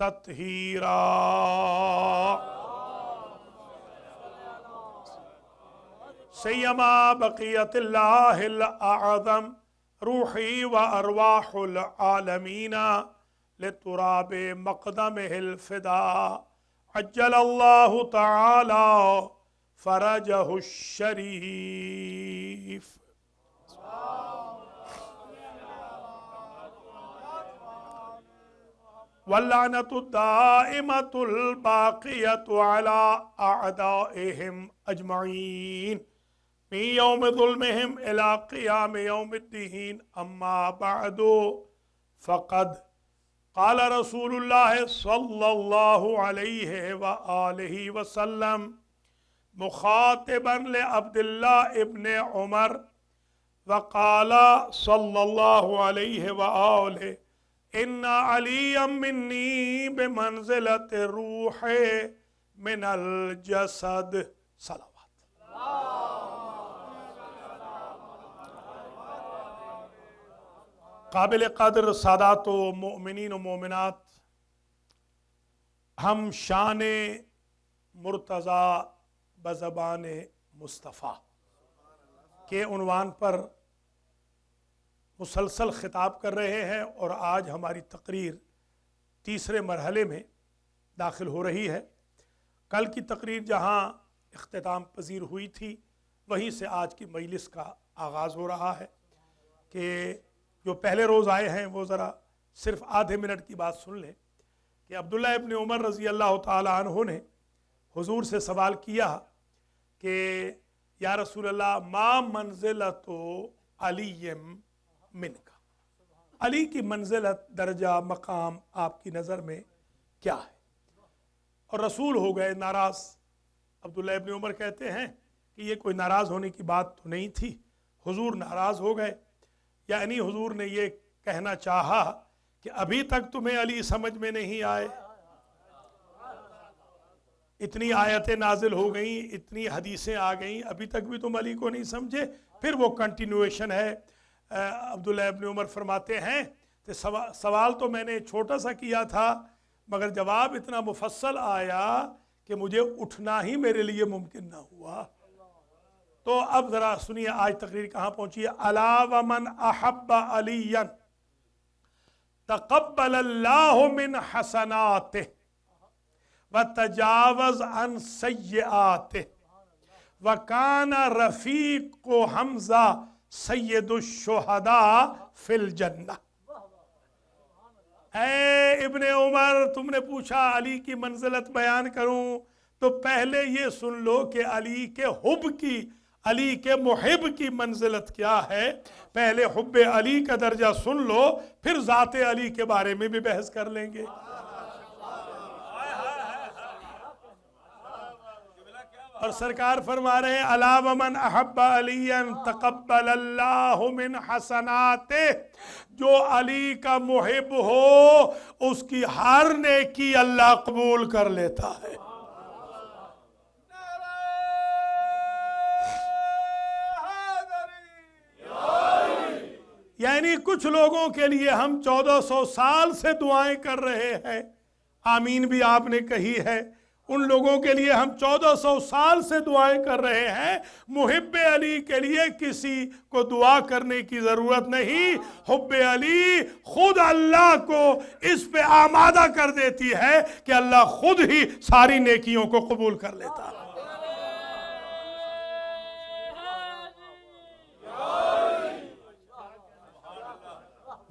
تطہیرا۔ سیما بقیت اللہ الاعظم روحی و ارواح العالمین لتراب مقدمہ الفدا عجل اللہ تعالی فرجہ الشریف۔ واللعنۃ الدائمۃ الباقیۃ علی اعدائہم اجمعین من یوم ظلمہم الی قیام یوم الدین۔ اما بعد فقد قال رسول اللہ صلی اللہ علیہ وآلہ وسلم مخاطبا لعبداللہ ابن عمر وقال صلی اللہ علیہ وآلہ ان علی منی بمنزلۃ الروح من الجسد۔ صلوات۔ قابل قدر سادات و مؤمنین و مومنات، ہم شان مرتضیٰ بزبان مصطفیٰ کے عنوان پر مسلسل خطاب کر رہے ہیں، اور آج ہماری تقریر تیسرے مرحلے میں داخل ہو رہی ہے۔ کل کی تقریر جہاں اختتام پذیر ہوئی تھی، وہیں سے آج کی مجلس کا آغاز ہو رہا ہے کہ جو پہلے روز آئے ہیں وہ ذرا صرف آدھے منٹ کی بات سن لیں کہ عبداللہ ابن عمر رضی اللہ تعالی عنہ نے حضور سے سوال کیا کہ یا رسول اللہ ما منزلت علی منک، علی کی منزلت، درجہ، مقام آپ کی نظر میں کیا ہے؟ اور رسول ہو گئے ناراض۔ عبداللہ ابن عمر کہتے ہیں کہ یہ کوئی ناراض ہونے کی بات تو نہیں تھی، حضور ناراض ہو گئے، یعنی حضور نے یہ کہنا چاہا کہ ابھی تک تمہیں علی سمجھ میں نہیں آئے، اتنی آیتیں نازل ہو گئیں، اتنی حدیثیں آ گئیں، ابھی تک بھی تم علی کو نہیں سمجھے۔ پھر وہ کنٹینویشن ہے۔ عبداللہ ابن عمر فرماتے ہیں کہ سوال تو میں نے چھوٹا سا کیا تھا، مگر جواب اتنا مفصل آیا کہ مجھے اٹھنا ہی میرے لیے ممکن نہ ہوا۔ تو اب ذرا سنیے آج تقریر کہاں پہنچی ہے۔ الا ومن احب علیا تقبل اللہ من حسناتہ وتجاوز عن سیئاتہ وکان رفیق حمزہ سید الشہداء فی الجنہ۔ اے ابن عمر، تم نے پوچھا علی کی منزلت بیان کروں، تو پہلے یہ سن لو کہ علی کے حب کی، علی کے محب کی منزلت کیا ہے۔ پہلے حب علی کا درجہ سن لو، پھر ذات علی کے بارے میں بھی بحث کر لیں گے۔ اور سرکار فرما رہے ہیں الا ومن احب علیا تقبل اللہ من حسناتہ، جو علی کا محب ہو اس کی ہر نیکی اللہ قبول کر لیتا ہے۔ یعنی کچھ لوگوں کے لیے ہم 1400 سال سے دعائیں کر رہے ہیں، آمین بھی آپ نے کہی ہے۔ ان لوگوں کے لیے ہم 1400 سال سے دعائیں کر رہے ہیں۔ محب علی کے لیے کسی کو دعا کرنے کی ضرورت نہیں، حب علی خود اللہ کو اس پہ آمادہ کر دیتی ہے کہ اللہ خود ہی ساری نیکیوں کو قبول کر لیتا ہے۔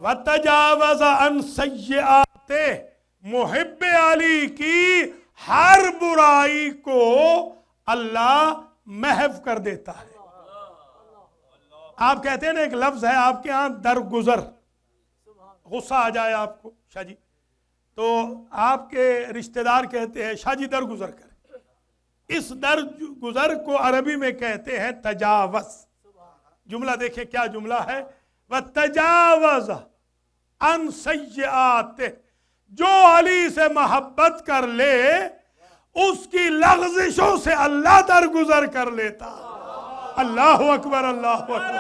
وَتَجَاوَزَ عَنْ سَيِّئَاتِهِ، محب علی کی ہر برائی کو اللہ محو کر دیتا ہے۔ آپ کہتے ہیں نا، ایک لفظ ہے آپ کے ہاں درگزر، غصہ آ جائے آپ کو شاہ جی، تو آپ کے رشتہ دار کہتے ہیں شاہ جی درگزر کریں، اس درگزر کو عربی میں کہتے ہیں تجاوز۔ جملہ دیکھیں کیا جملہ ہے، وَتَجَاوَزَ عَنْ سَيِّئَاتِهِ، جو علی سے محبت کر لے اس کی لغزشوں سے اللہ درگزر کر لیتا۔ اللہ اکبر، اللہ اکبر،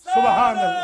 سبحان اللہ۔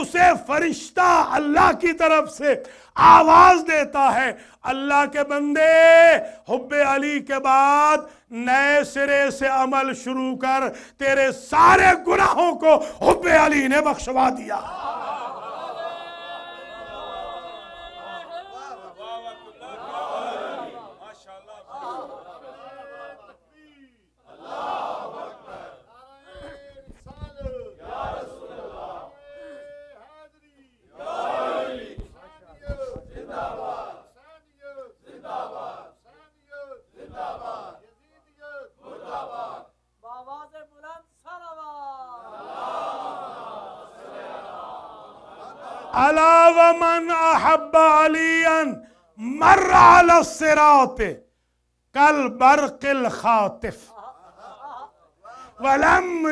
اسے فرشتہ اللہ کی طرف سے آواز دیتا ہے، اللہ کے بندے حب علی کے بعد نئے سرے سے عمل شروع کر، تیرے سارے گناہوں کو حب علی نے بخشوا دیا۔ الا ومن احب علیا مر علی الصراط کالبرق الخاطف ولم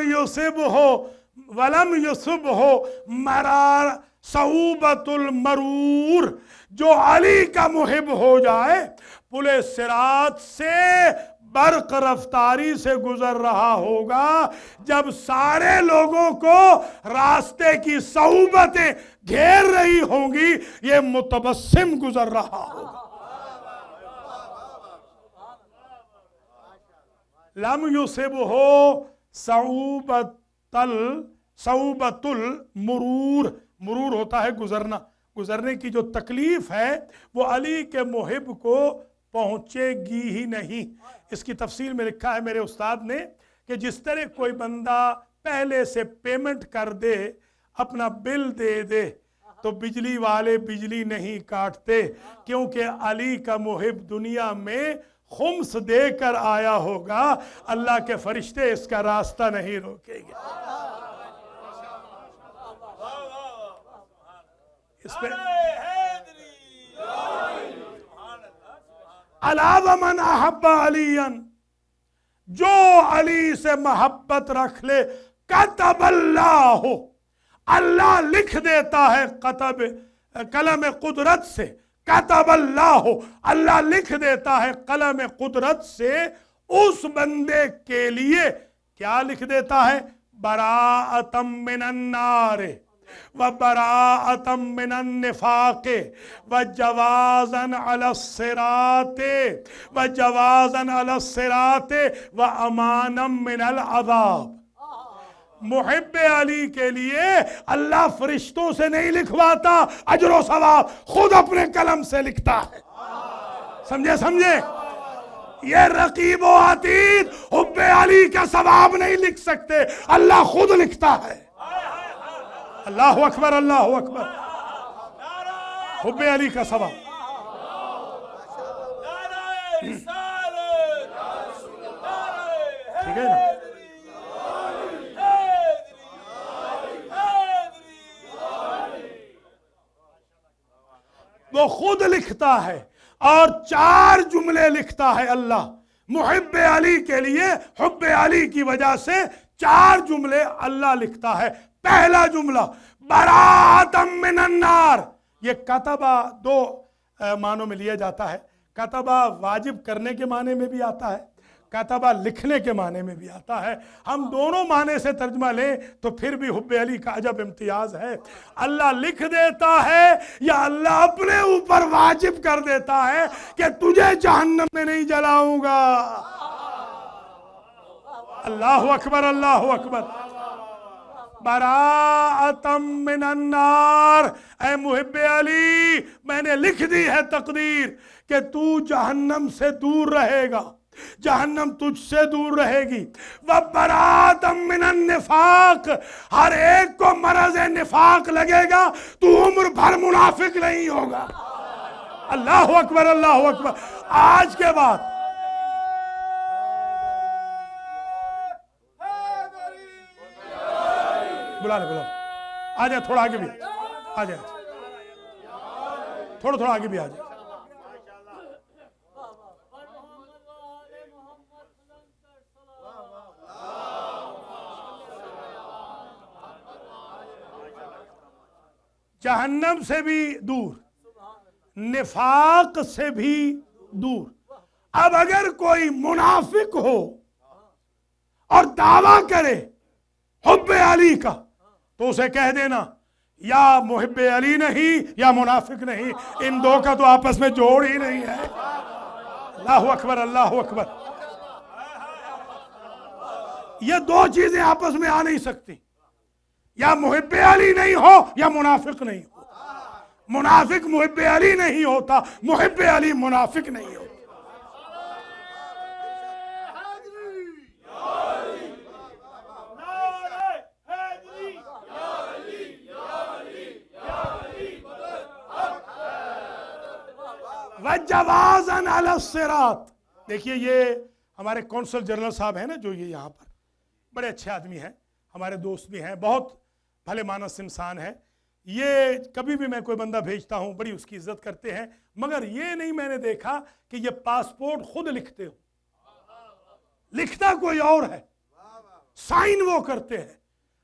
یصبہ مرار صعوبۃ المرور۔ جو علی کا محب ہو جائے پلے صراط سے برق رفتاری سے گزر رہا ہوگا، جب سارے لوگوں کو راستے کی صعوبتیں گھیر رہی ہوں گی، یہ متبسم گزر رہا ہوگا۔ لم یصبہ صعوبۃ المرور، مرور ہوتا ہے گزرنا، گزرنے کی جو تکلیف ہے وہ علی کے محب کو پہنچے گی ہی نہیں۔ اس کی تفصیل میں لکھا ہے میرے استاد نے کہ جس طرح کوئی بندہ پہلے سے پیمنٹ کر دے، اپنا بل دے دے، تو بجلی والے بجلی نہیں کاٹتے، کیونکہ علی کا محب دنیا میں خمس دے کر آیا ہوگا، اللہ کے فرشتے اس کا راستہ نہیں روکیں گے۔ اس پہ الا ومن احب علیا، جو علی سے محبت رکھ لے، کتب اللہ، اللہ لکھ دیتا ہے، قلم قدرت سے، کتب اللہ، اللہ لکھ دیتا ہے قلم قدرت سے اس بندے کے لیے، کیا لکھ دیتا ہے؟ براءۃ من النار وبراءۃ من النفاق وجوازا علی الصراط وامانا من العذاب۔ محب علی کے لیے اللہ فرشتوں سے نہیں لکھواتا اجر و ثواب، خود اپنے قلم سے لکھتا ہے۔ سمجھے؟ یہ رقیب و عتید حب علی کا ثواب نہیں لکھ سکتے، اللہ خود لکھتا ہے۔ اللہ اکبر، اللہ اکبر، حب علی کا ثواب۔ ٹھیک ہے نا؟ وہ خود لکھتا ہے، اور 4 جملے لکھتا ہے اللہ محب علی کے لیے، حب علی کی وجہ سے 4 جملے اللہ لکھتا ہے۔ پہلا جملہ براءۃ من النار، یہ کتبہ 2 معنوں میں لیا جاتا ہے۔ کتبہ واجب کرنے کے معنی میں بھی آتا ہے، کتبہ لکھنے کے معنی میں بھی آتا ہے۔ ہم دونوں معنی سے ترجمہ لیں تو پھر بھی حب علی کا عجب امتیاز ہے۔ اللہ لکھ دیتا ہے یا اللہ اپنے اوپر واجب کر دیتا ہے کہ تجھے جہنم میں نہیں جلاؤں گا۔ اللہ اکبر، اللہ اکبر۔ براءۃ من النار، اے محب علی، میں نے لکھ دی ہے تقدیر کہ تو جہنم سے دور رہے گا، جہنم تجھ سے دور رہے گی۔ وبراءۃ من النفاق، ہر ایک کو مرض نفاق لگے گا، تو عمر بھر منافق نہیں ہوگا۔ اللہ اکبر، اللہ اکبر۔ آج کے بعد بلا آ جائے، تھوڑا آگے بھی آ جائے، تھوڑا آگے بھی آ جائے۔ جہنم سے بھی دور، نفاق سے بھی دور۔ اب اگر کوئی منافق ہو اور دعویٰ کرے حب علی کا، تو اسے کہہ دینا یا محب علی نہیں یا منافق نہیں، ان دو کا تو آپس میں جوڑ ہی نہیں ہے۔ اللہ اکبر، اللہ اکبر۔ یہ دو چیزیں آپس میں آ نہیں سکتی، یا محب علی نہیں ہو یا منافق نہیں ہو۔ منافق محب علی نہیں ہوتا، محب علی منافق نہیں ہوتا۔ وَجَوَازًا عَلَى الصِّرَاط۔ دیکھیے یہ ہمارے کونسل جنرل صاحب ہیں نا، جو یہ یہاں پر بڑے اچھے آدمی ہیں، ہمارے دوست بھی ہیں، بہت بھلے مانس انسان ہے۔ یہ کبھی بھی میں کوئی بندہ بھیجتا ہوں بڑی اس کی عزت کرتے ہیں، مگر یہ نہیں میں نے دیکھا کہ یہ پاسپورٹ خود لکھتے ہو، لکھتا کوئی اور ہے، سائن وہ کرتے ہیں۔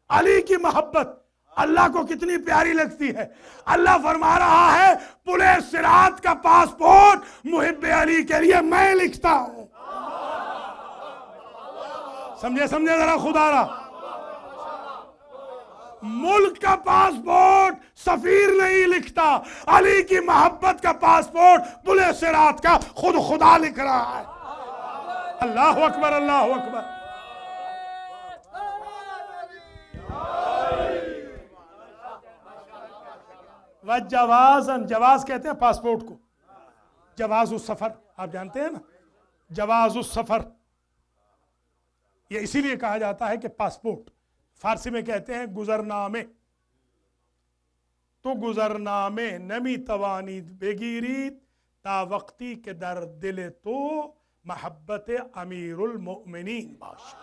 علی کی محبت اللہ کو کتنی پیاری لگتی ہے۔ اللہ فرما رہا ہے پلے صراط کا پاسپورٹ محب علی کے لیے میں لکھتا ہوں۔ سمجھے ذرا خدا را، ملک کا پاسپورٹ سفیر نہیں لکھتا، علی کی محبت کا پاسپورٹ پلے صراط کا خود خدا لکھ رہا ہے۔ اللہ اکبر، اللہ اکبر۔ وَجَوَازًا، جواز کہتے ہیں پاسپورٹ کو، جواز السفر، آپ جانتے ہیں نا، جواز السفر، یہ اسی لیے کہا جاتا ہے کہ پاسپورٹ، فارسی میں کہتے ہیں گزرنامے۔ تو گزرنامے نمی توانید بگیرید تا وقتی کہ در دل تو محبت امیر المؤمنین باشد۔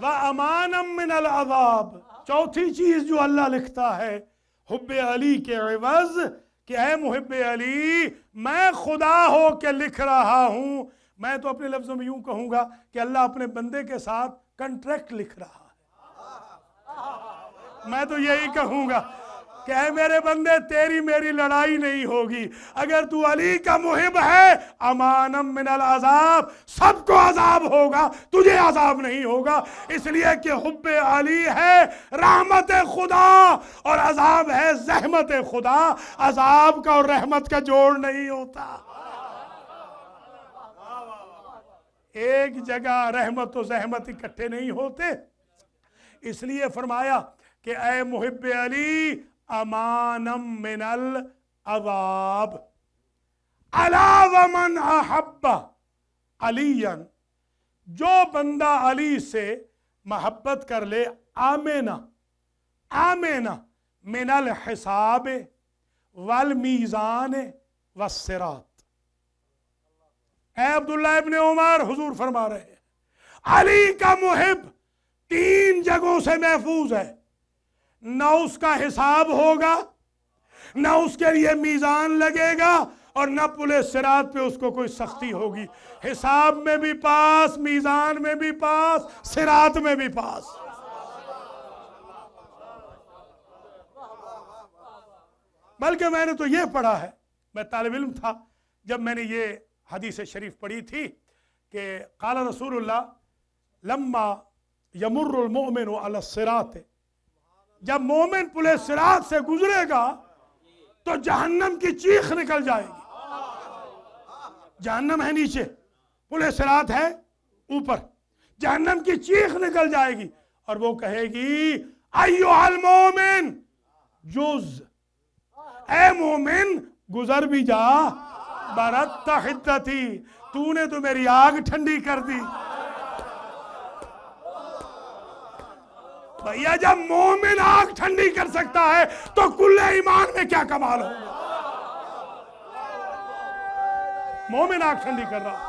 وَأَمَانًا مِّنَ الْعَذَابِ، چوتھی چیز جو اللہ لکھتا ہے حب علی کے عوض، کہ اے محب علی میں خدا ہو کے لکھ رہا ہوں۔ میں تو اپنے لفظوں میں یوں کہوں گا کہ اللہ اپنے بندے کے ساتھ کنٹریکٹ لکھ رہا ہے۔ میں تو یہی کہوں گا کہ اے میرے بندے تیری میری لڑائی نہیں ہوگی، اگر تو علی کا محب ہے امانا من العذاب، سب کو عذاب ہوگا، تجھے عذاب نہیں ہوگا، اس لیے کہ حب علی ہے رحمت خدا اور عذاب ہے زحمت خدا۔ عذاب کا اور رحمت کا جوڑ نہیں ہوتا، ایک جگہ رحمت و زحمت اکٹھے نہیں ہوتے۔ اس لیے فرمایا کہ اے محب علی امانا من العذاب، الا ومن احب علیا، جو بندہ علی سے محبت کر لے، آمنا من الحساب والمیزان والصراط۔ اے عبداللہ ابن عمر، حضور فرما رہے ہیں علی کا محب 3 جگہوں سے محفوظ ہے، نہ اس کا حساب ہوگا، نہ اس کے لیے میزان لگے گا، اور نہ پلے صراط پہ اس کو کوئی سختی ہوگی۔ حساب میں بھی پاس، میزان میں بھی پاس، صراط میں بھی پاس۔ بلکہ میں نے تو یہ پڑھا ہے، میں طالب علم تھا جب میں نے یہ حدیث شریف پڑھی تھی کہ قال رسول اللہ لما یمر المؤمن علی الصراط، جب مومن پلے صراط سے گزرے گا تو جہنم کی چیخ نکل جائے گی۔ جہنم ہے نیچے، پلے صراط ہے اوپر، جہنم کی چیخ نکل جائے گی اور وہ کہے گی ایھا المومن جز، اے مومن گزر بھی جا، بردت حدتی، تو نے تو میری آگ ٹھنڈی کر دی۔ بھئیہ جب مومن آگ ٹھنڈی کر سکتا ہے تو کل ایمان میں کیا کمال ہوگا۔ مومن آگ ٹھنڈی کر رہا۔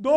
2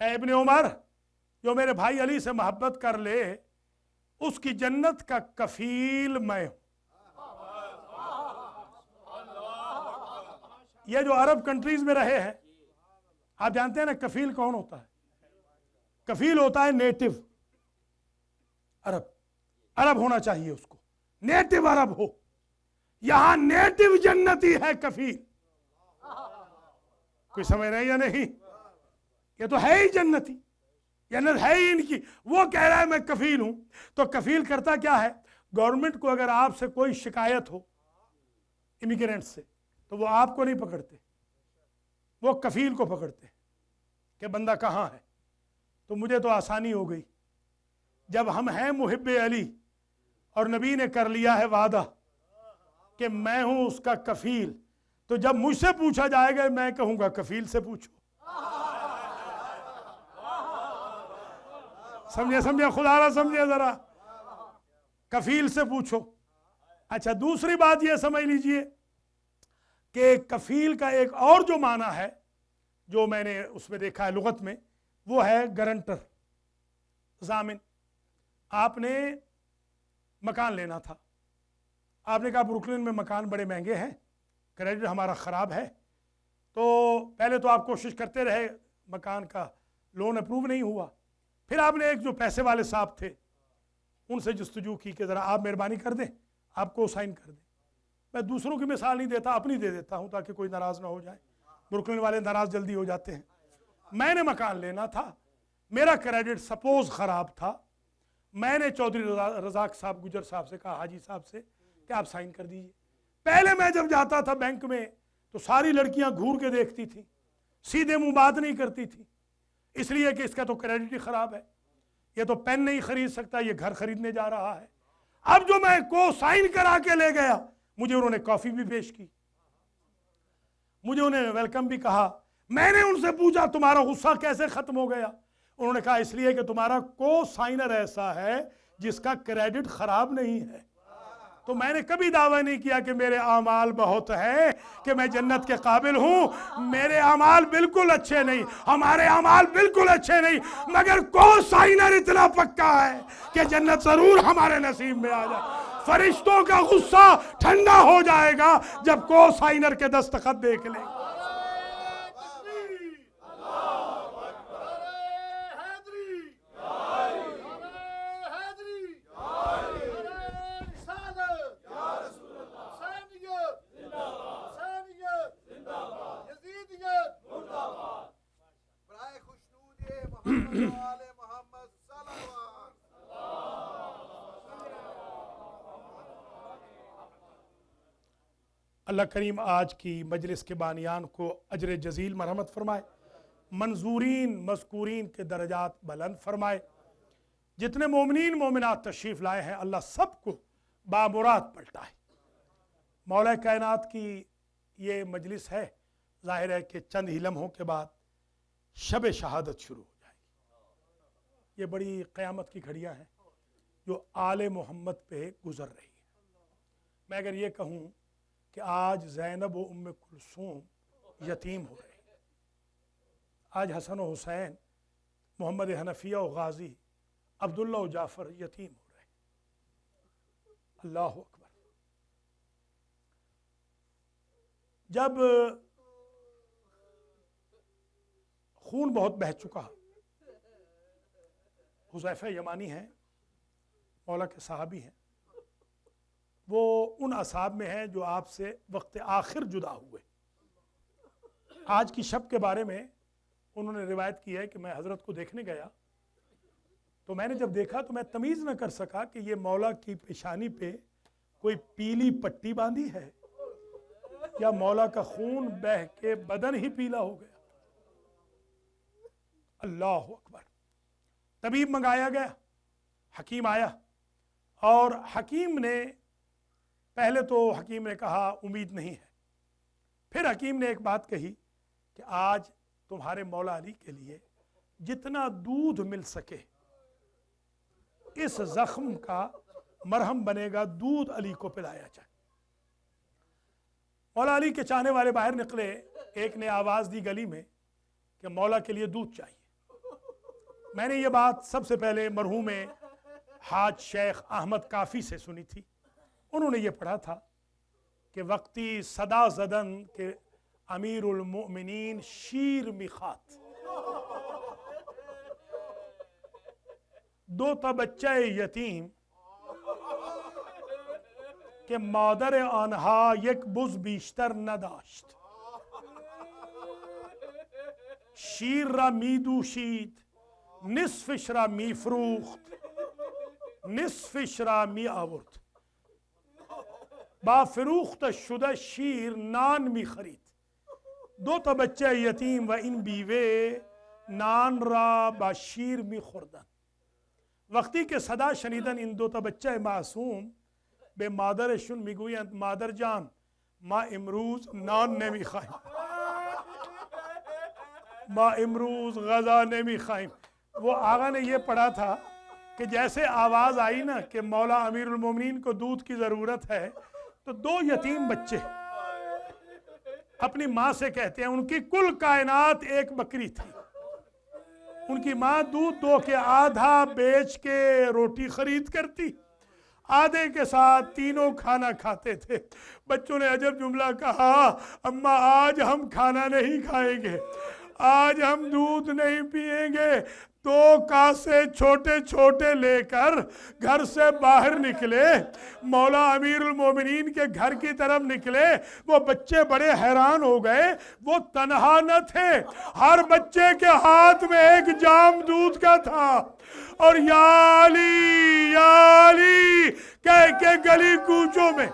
اے ابن عمر، جو میرے بھائی علی سے محبت کر لے اس کی جنت کا کفیل میں ہوں۔ یہ جو عرب کنٹریز میں رہے ہیں، آپ جانتے ہیں نا کفیل کون ہوتا ہے؟ کفیل ہوتا ہے نیٹو عرب ہونا چاہیے اس کو، نیٹو عرب ہو۔ یہاں نیٹو جنتی ہے کفیل، کوئی سمجھ رہے یا نہیں؟ یہ تو ہے ہی جنتی، جنت ہے ہی ان کی۔ وہ کہہ رہا ہے میں کفیل ہوں، تو کفیل کرتا کیا ہے؟ گورنمنٹ کو اگر آپ سے کوئی شکایت ہو امیگرینٹ سے، تو وہ آپ کو نہیں پکڑتے، وہ کفیل کو پکڑتے کہ بندہ کہاں ہے۔ تو مجھے تو آسانی ہو گئی، جب ہم ہیں محب علی اور نبی نے کر لیا ہے وعدہ کہ میں ہوں اس کا کفیل، تو جب مجھ سے پوچھا جائے گا میں کہوں گا کفیل سے پوچھو۔ سمجھے خدا را سمجھے ذرا، کفیل سے پوچھو۔ اچھا، دوسری بات یہ سمجھ لیجئے کہ کفیل کا ایک اور جو معنی ہے جو میں نے اس میں دیکھا ہے لغت میں، وہ ہے گارنٹر، ضامن۔ آپ نے مکان لینا تھا، آپ نے کہا بروکلن میں مکان بڑے مہنگے ہیں، کریڈٹ ہمارا خراب ہے، تو پہلے تو آپ کوشش کرتے رہے، مکان کا لون اپروو نہیں ہوا، پھر آپ نے ایک جو پیسے والے صاحب تھے ان سے جستجو کی کہ ذرا آپ مہربانی کر دیں، آپ کو سائن کر دیں۔ میں دوسروں کی مثال نہیں دیتا، اپنی دے دیتا ہوں تاکہ کوئی ناراض نہ ہو جائے، بروکلن والے ناراض جلدی ہو جاتے ہیں۔ میں نے مکان لینا تھا، میرا کریڈٹ سپوز خراب تھا، میں نے چودھری رزاق صاحب گجر صاحب سے کہا، حاجی صاحب سے، کہ آپ سائن کر دیجئے۔ پہلے میں جب جاتا تھا بینک میں تو ساری لڑکیاں گھور کے دیکھتی تھی، سیدھے منہ بات نہیں کرتی تھی، اس لیے کہ اس کا تو کریڈٹ ہی خراب ہے، یہ تو پین نہیں خرید سکتا، یہ گھر خریدنے جا رہا ہے۔ اب جو میں کو سائن کرا کے لے گیا، مجھے انہوں نے کافی بھی پیش کی، مجھے انہوں نے ویلکم بھی کہا۔ میں نے ان سے پوچھا تمہارا غصہ کیسے ختم ہو گیا؟ انہوں نے کہا اس لیے کہ تمہارا کو سائنر ایسا ہے جس کا کریڈٹ خراب نہیں ہے۔ تو میں نے کبھی دعویٰ نہیں کیا کہ میرے اعمال بہت ہیں، کہ میں جنت کے قابل ہوں، میرے اعمال بالکل اچھے نہیں، ہمارے اعمال بالکل اچھے نہیں، مگر کو سائنر اتنا پکا ہے کہ جنت ضرور ہمارے نصیب میں آ جائے۔ فرشتوں کا غصہ ٹھنڈا ہو جائے گا جب کو سائنر کے دستخط دیکھ لیں۔ اللہ کریم آج کی مجلس کے بانیان کو اجر جزیل مرحمت فرمائے، منظورین مذکورین کے درجات بلند فرمائے، جتنے مومنین مومنات تشریف لائے ہیں اللہ سب کو بامراد پلٹائے۔ مولا کائنات کی یہ مجلس ہے، ظاہر ہے کہ چند ہی لمحوں کے بعد شب شہادت شروع ہو جائے گی۔ یہ بڑی قیامت کی گھڑیاں ہیں جو آل محمد پہ گزر رہی ہیں۔ میں اگر یہ کہوں کہ آج زینب و ام کلثوم یتیم ہو رہے ہیں، آج حسن و حسین، محمد حنفیہ و غازی، عبداللہ و جعفر یتیم ہو رہے ہیں۔ اللہ اکبر۔ جب خون بہت بہہ چکا، حذیفہ یمانی ہیں، مولا کے صحابی ہیں، وہ ان اصحاب میں ہیں جو آپ سے وقت آخر جدا ہوئے۔ آج کی شب کے بارے میں انہوں نے روایت کی ہے کہ میں حضرت کو دیکھنے گیا تو میں نے جب دیکھا تو میں تمیز نہ کر سکا کہ یہ مولا کی پیشانی پہ کوئی پیلی پٹی باندھی ہے یا مولا کا خون بہہ کے بدن ہی پیلا ہو گیا۔ اللہ اکبر۔ طبیب منگایا گیا، حکیم آیا، اور حکیم نے پہلے تو حکیم نے کہا امید نہیں ہے، پھر حکیم نے ایک بات کہی کہ آج تمہارے مولا علی کے لیے جتنا دودھ مل سکے اس زخم کا مرہم بنے گا، دودھ علی کو پلایا جائے۔ مولا علی کے چاہنے والے باہر نکلے، ایک نے آواز دی گلی میں کہ مولا کے لیے دودھ چاہیے۔ میں نے یہ بات سب سے پہلے مرحوم حاج شیخ احمد کافی سے سنی تھی. انہوں نے یہ پڑھا تھا کہ وقتی صدا زدن کہ امیر المؤمنین شیر میخات، دو تا بچہ یتیم کہ مادر آنها یک بز بیشتر نداشت، شیر را می دوشید، نصفش را می فروخت، نصفش را می آورد. با فروخت شده شیر نان می خرید. دو تا بچه یتیم و این بیوه نان را با شیر می خوردن. وقتی که صدا شنیدن این دو تا بچه معصوم به مادرشون میگویند مادر جان ما امروز نان نمیخوایم، ما امروز غذا نمیخوایم. وہ آقا نے یہ پڑھا تھا کہ جیسے آواز آئی نا کہ مولا امیر المومنین کو دودھ کی ضرورت ہے، تو دو یتیم بچے اپنی ماں سے کہتے ہیں، ان کی کل کائنات ایک بکری تھی، ان کی ماں دودھ دو کے آدھا بیچ کے روٹی خرید کرتی، آدھے کے ساتھ تینوں کھانا کھاتے تھے. بچوں نے عجب جملہ کہا، اماں آج ہم کھانا نہیں کھائیں گے، آج ہم دودھ نہیں پئیں گے. دو کاسے چھوٹے چھوٹے لے کر گھر سے باہر نکلے، مولا امیر المومنین کے گھر کی طرف نکلے. وہ بچے بڑے حیران ہو گئے، وہ تنہا نہ تھے، ہر بچے کے ہاتھ میں ایک جام دودھ کا تھا، اور یا علی کہہ کے گلی کوچوں میں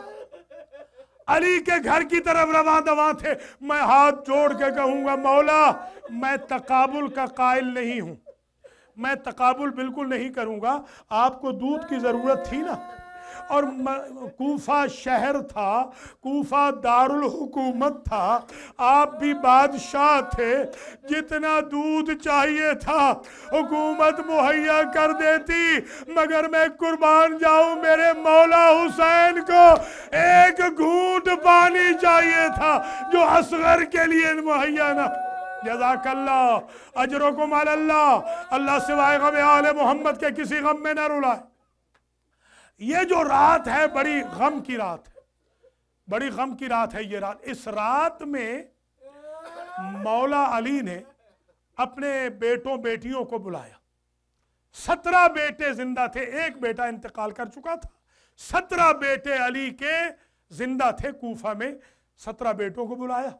علی کے گھر کی طرف رواں دواں تھے. میں ہاتھ جوڑ کے کہوں گا مولا میں تقابل کا قائل نہیں ہوں، میں تقابل بالکل نہیں کروں گا. آپ کو دودھ کی ضرورت تھی نا، اور کوفہ شہر تھا، کوفہ دارالحکومت تھا، آپ بھی بادشاہ تھے، جتنا دودھ چاہیے تھا حکومت مہیا کر دیتی، مگر میں قربان جاؤں میرے مولا حسین کو ایک گھونٹ پانی چاہیے تھا جو اصغر کے لیے مہیا نہ. جزاک اللہ، اجرکم علی اللہ. اللہ سوائے غم آل محمد کے کسی غم میں نہ رلائے. یہ جو رات ہے بڑی غم کی رات ہے، بڑی غم کی رات ہے یہ رات. اس رات میں مولا علی نے اپنے بیٹوں بیٹیوں کو بلایا. 17 بیٹے زندہ تھے، ایک بیٹا انتقال کر چکا تھا. 17 بیٹے علی کے زندہ تھے کوفہ میں. 17 بیٹوں کو بلایا،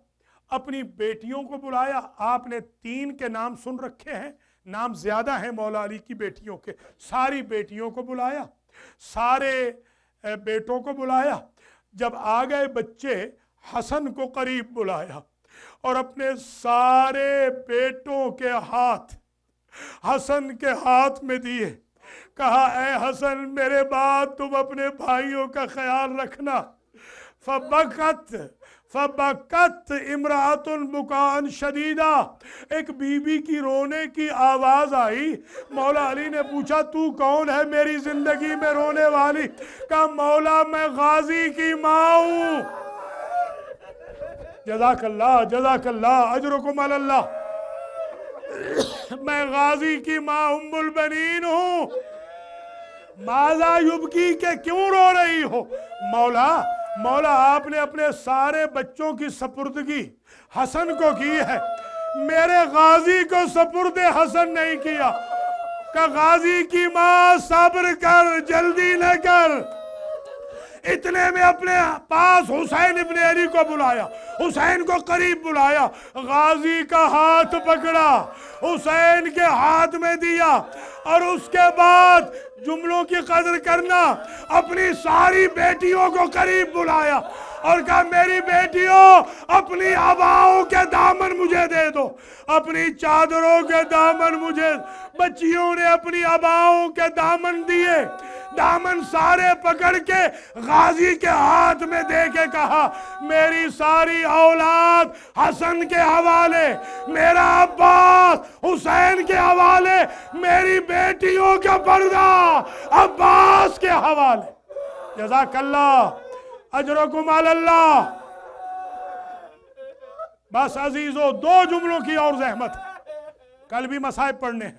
اپنی بیٹیوں کو بلایا. آپ نے 3 کے نام سن رکھے ہیں، نام زیادہ ہیں مولا علی کی بیٹیوں کے. ساری بیٹیوں کو بلایا، سارے بیٹوں کو بلایا. جب آ گئے بچے، حسن کو قریب بلایا اور اپنے سارے بیٹوں کے ہاتھ حسن کے ہاتھ میں دیے. کہا اے حسن میرے بعد تم اپنے بھائیوں کا خیال رکھنا. فبکت امرأۃ بکاء شدیدہ، ایک بی بی کی رونے کی آواز آئی. مولا علی نے پوچھا تو کون ہے میری زندگی میں رونے والی؟ کہا مولا میں غازی کی ماں ہوں. جزاک اللہ، جزاک اللہ، اجرکم علی اللہ. میں غازی کی ماں ام البنین ہوں. ماذا یبکی کہ کیوں رو رہی ہو؟ مولا آپ نے اپنے سارے بچوں کی سپردگی حسن کو کی ہے، میرے غازی کو سپرد حسن نہیں کیا. کہ غازی کی ماں صبر کر، جلدی نہ کر. اتنے میں اپنے پاس حسین ابن علی کو بلایا، حسین کو قریب بلایا، غازی کا ہاتھ پکڑا، حسین کے ہاتھ میں دیا، اور اس کے بعد جملوں کی قدر کرنا، اپنی ساری بیٹیوں کو قریب بلایا اور کہا میری بیٹیوں اپنی آباؤں کے دامن مجھے دے دو، اپنی چادروں کے دامن مجھے. بچیوں نے اپنی آباؤں کے دامن دیے، دامن سارے پکڑ کے غازی کے ہاتھ میں دے کے کہا میری ساری اولاد حسن کے حوالے، میرا عباس حسین کے حوالے، میری بیٹیوں کا پردہ عباس کے حوالے. جزاک اللہ، اجرکم علی اللہ. بس عزیزو 2 جملوں کی اور زحمت ہے، کل بھی مصائب پڑھنے ہیں.